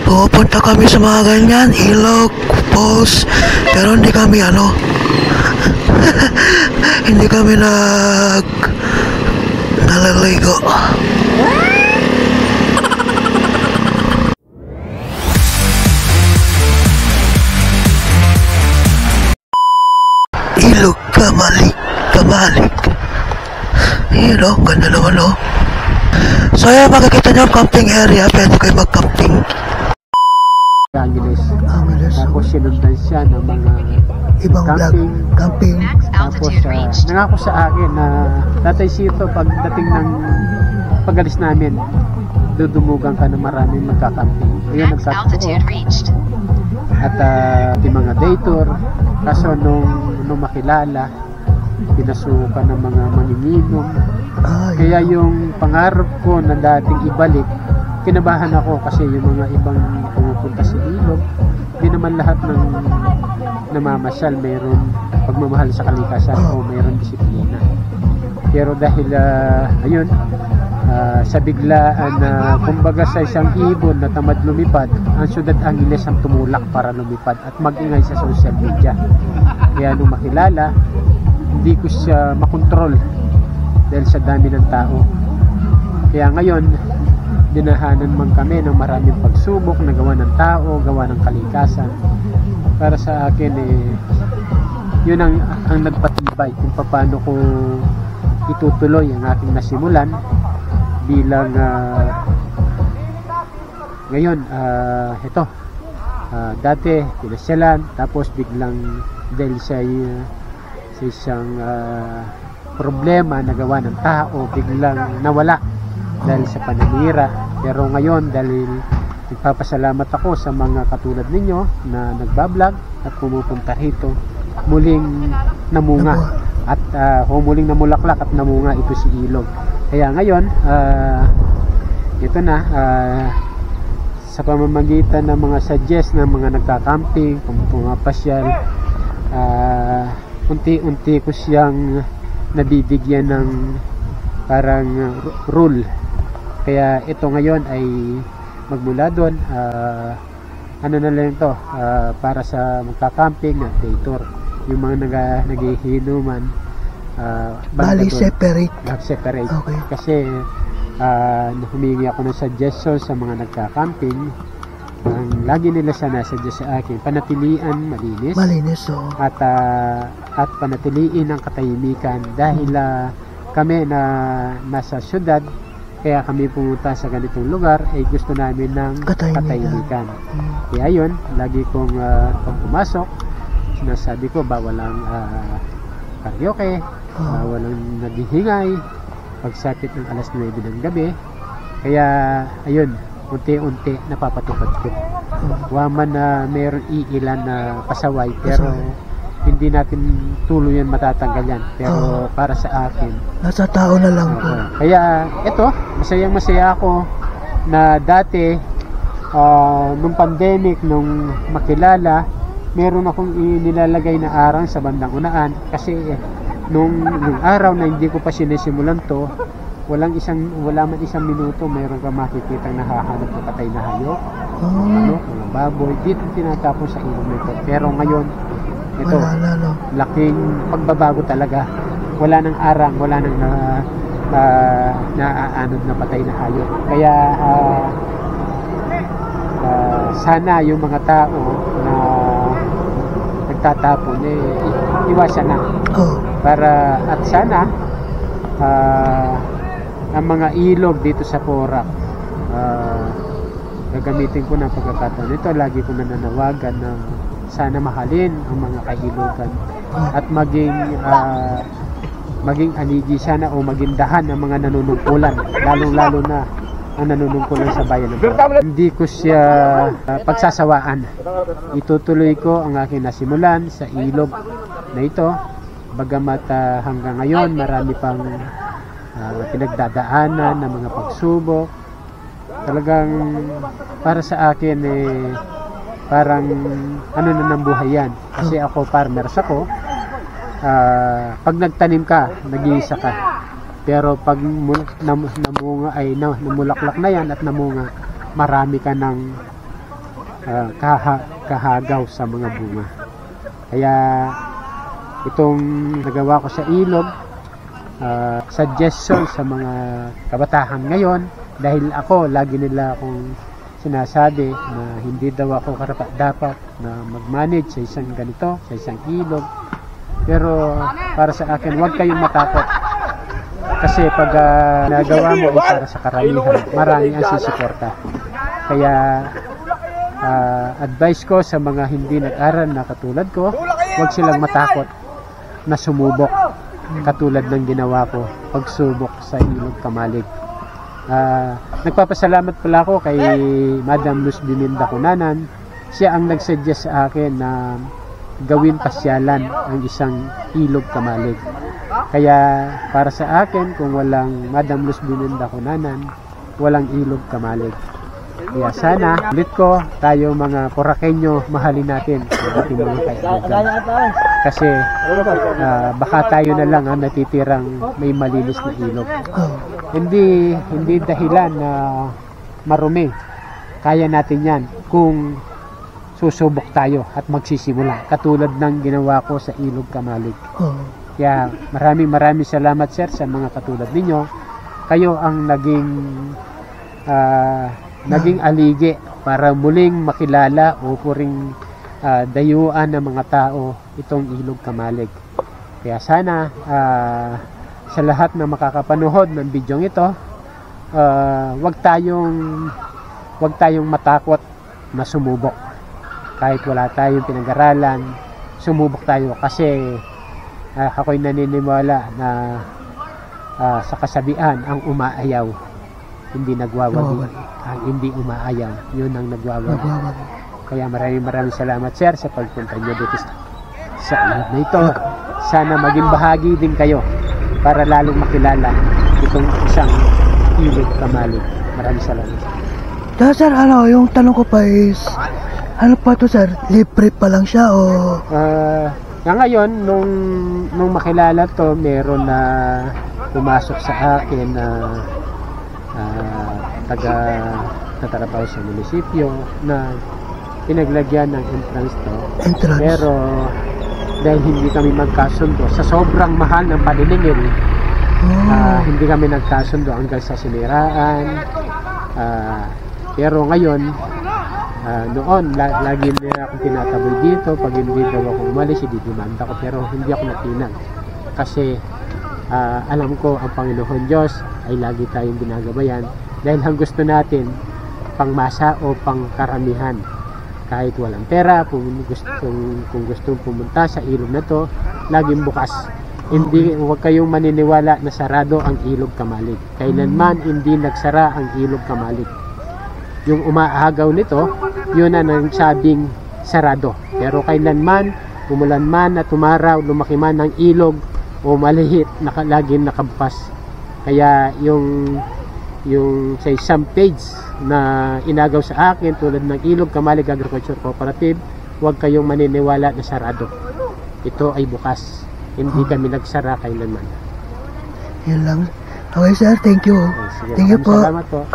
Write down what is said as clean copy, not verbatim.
Pupunta kami sa mga ganyan, ilog, falls, pero hindi kami hindi kami naliligo. Ilog, kabalik. Yun o, ganda naman o. So ayan, makikita nyo ang camping area, pwede kayo mag-camping. Angeles. Tapos sinundan siya ng mga ibang camping. Tapos nangako sa akin na Tatay Sito, pagdating ng pag-alis namin, dudumugan ka na maraming magka-camping. Ayun, nagkatoo. At yung mga day tour, kaso nung makilala, pinasukan ng mga manginginom. Kaya yung pangarap ko na dating ibalik, kinabahan ako kasi yung mga ibang pumupunta sa ilog, hindi naman lahat ng namamasyal mayroon pagmamahal sa kalikasan o mayroon disiplina. Pero dahil ayun, sa biglaan na kumbaga sa isang ibon na tamad lumipad, ang Ciudad Angeles ang tumulak para lumipad at mag-ingay sa social media. Kaya nung makilala, hindi ko siya makontrol dahil sa dami ng tao. Kaya ngayon, dinahanan man kami ng maraming pagsubok na gawa ng tao, gawa ng kalikasan. Para sa akin yun ang nagpatibay kung paano ko itutuloy ang aking nasimulan bilang ngayon ito dati pinasyalan, tapos biglang dahil sa isang problema na gawa ng tao, biglang nawala dahil sa pananira. Pero ngayon, dahil nagpapasalamat ako sa mga katulad ninyo na nagbablog at pumupunta rito, muling namunga at muling namulaklak at namunga ito si ilog. Kaya ngayon, ito na, sa pamamagitan ng mga suggest ng mga nagka-camping, pumapasyal, unti-unti ko siyang nabibigyan ng parang rule. Kaya ito ngayon ay magmula doon, ano na lang ito, para sa magka-camping at day tour. Yung mga naghihinuman, bali separate. Okay. Kasi humingi ako ng suggestion sa mga nagka-camping. Ang lagi nila suggest sa akin, panatilian malinis at panatiliin ang katahimikan dahil kami na nasa syudad, kaya kami pumunta sa ganitong lugar ay gusto namin ng katahimikan. Kaya yun, lagi kong pag pumasok, sinasabi ko bawal ang karaoke, bawal ang naghihingay pagsapit ng alas 9 ng gabi. Kaya ayun, unti-unti napapatupad ko. Waman na mayroon iilan na pasaway, pero hindi natin tuluyan matatanggal yan. Pero para sa akin, nasa tao na lang po. Kaya ito, masayang-masaya ako na dati nung pandemic, nung makilala, meron akong nilalagay na arang sa bandang unaan kasi nung araw na hindi ko pa sinisimulan to, wala man isang minuto mayroon ka makikita nahahanap ng patay na hayop, mga baboy, dito tinatapon sa ilog nito. Pero ngayon, ito, laking pagbabago talaga. Wala nang arang, wala nang naaanod na patay na hayop. Kaya sana yung mga tao na nagtatapon iwasan na. Para at sana ang mga ilog dito sa Porac, gagamitin ko ng pagkakataon ito, lagi ko nananawagan na sana mahalin ang mga kailugan at maging anigi sana o maging dahan ang mga nanunungkulan, lalong-lalo na ang nanunungkulan sa bayan ng Porac. Hindi ko siya pagsasawaan. Itutuloy ko ang aking nasimulan sa ilog na ito, bagamat hanggang ngayon marami pang pinagdadaanan ng mga pagsubok. Talagang para sa akin parang ano na ng buhay yan. Kasi ako, farmers ako. Pag nagtanim ka, nag-iisa ka. Pero pag namunga ay namulaklak na yan at namunga, marami ka ng kahagaw sa mga bunga. Kaya itong nagawa ko sa ilog, suggestion sa mga kabataan ngayon, dahil ako, lagi nila akong sinasabi na hindi daw ako dapat na mag-manage sa isang ganito, sa isang ilog. Pero para sa akin, huwag kayong matakot. Kasi pag nagawa mo para sa karamihan, marami ang sisuporta. Kaya advice ko sa mga hindi nag-aral na katulad ko, huwag silang matakot na sumubok katulad ng ginawa ko, pagsubok sa ilog Kamalig. Nagpapasalamat pala ako kay Madam Luz Biminda Cunanan. Siya ang nagsuggest sa akin na gawin pasyalan ang isang ilog Kamalig. Kaya para sa akin, kung walang Madam Luz Biminda Cunanan, walang ilog Kamalig. Kaya sana, ulit ko, tayo mga Poraqueño, mahalin natin ang ating mga kaibigan. Kasi baka tayo na lang ang natitirang may malinis na ilog. Hindi dahilan na marumi. Kaya natin yan kung susubok tayo at magsisimula. Katulad ng ginawa ko sa ilog Kamalig. Kaya maraming salamat, sir, sa mga katulad ninyo. Kayo ang naging aligi para muling makilala o puring dayuan ng mga tao itong ilog Kamalig. Kaya sana sa lahat na makakapanood ng bidyong ito, wag tayong matakot na sumubok. Kahit wala tayong pinag-aralan, sumubok tayo kasi ako'y naniniwala na sa kasabihan, ang umaayaw hindi nagwawagi, ang hindi umaayaw yun ang nagwawagi. Kaya maraming salamat, sir, sa pagpunta nyo dito sa ilog na ito. Sana maging bahagi din kayo para lalong makilala itong isang ilog Kamalig. Maraming salamat. Sir, yung tanong ko pa is, ano pa to, sir? Libre pa lang siya o? Ngayon, nung makilala to, meron na pumasok sa akin na taga-trabaho sa munisipyo na pinaglagyan ng entrance to. Pero dahil hindi kami magkasundo sa sobrang mahal ng paniningil, hindi kami nagkasundo hanggang sa siniraan. Pero ngayon, noon lagi nila akong tinataboy dito. Pag hindi daw ako umalis, ididimanda ko, pero hindi ako natinag kasi alam ko ang Panginoon Diyos ay lagi tayong ginagabayan dahil ang gusto natin pangmasa o pangkaramihan. Kahit walang pera, kung gustong pumunta sa ilog na to, laging bukas. Huwag kayong maniniwala na sarado ang ilog Kamalig. Kailanman hindi nagsara ang ilog Kamalig. Yung umaagaw nito, yun na nagsabing sarado. Pero kailanman, umulan man at umaraw, lumaki man ng ilog o malihit, laging nakabukas. Kaya yung sa isang page na inagaw sa akin tulad ng Ilog Kamalig Agriculture Cooperative, huwag kayong maniniwala na sarado. Ito ay bukas. Hindi kami nagsara kailanman. Yan lang. Okay, sir, thank you. Sige, thank you po. Salamat po.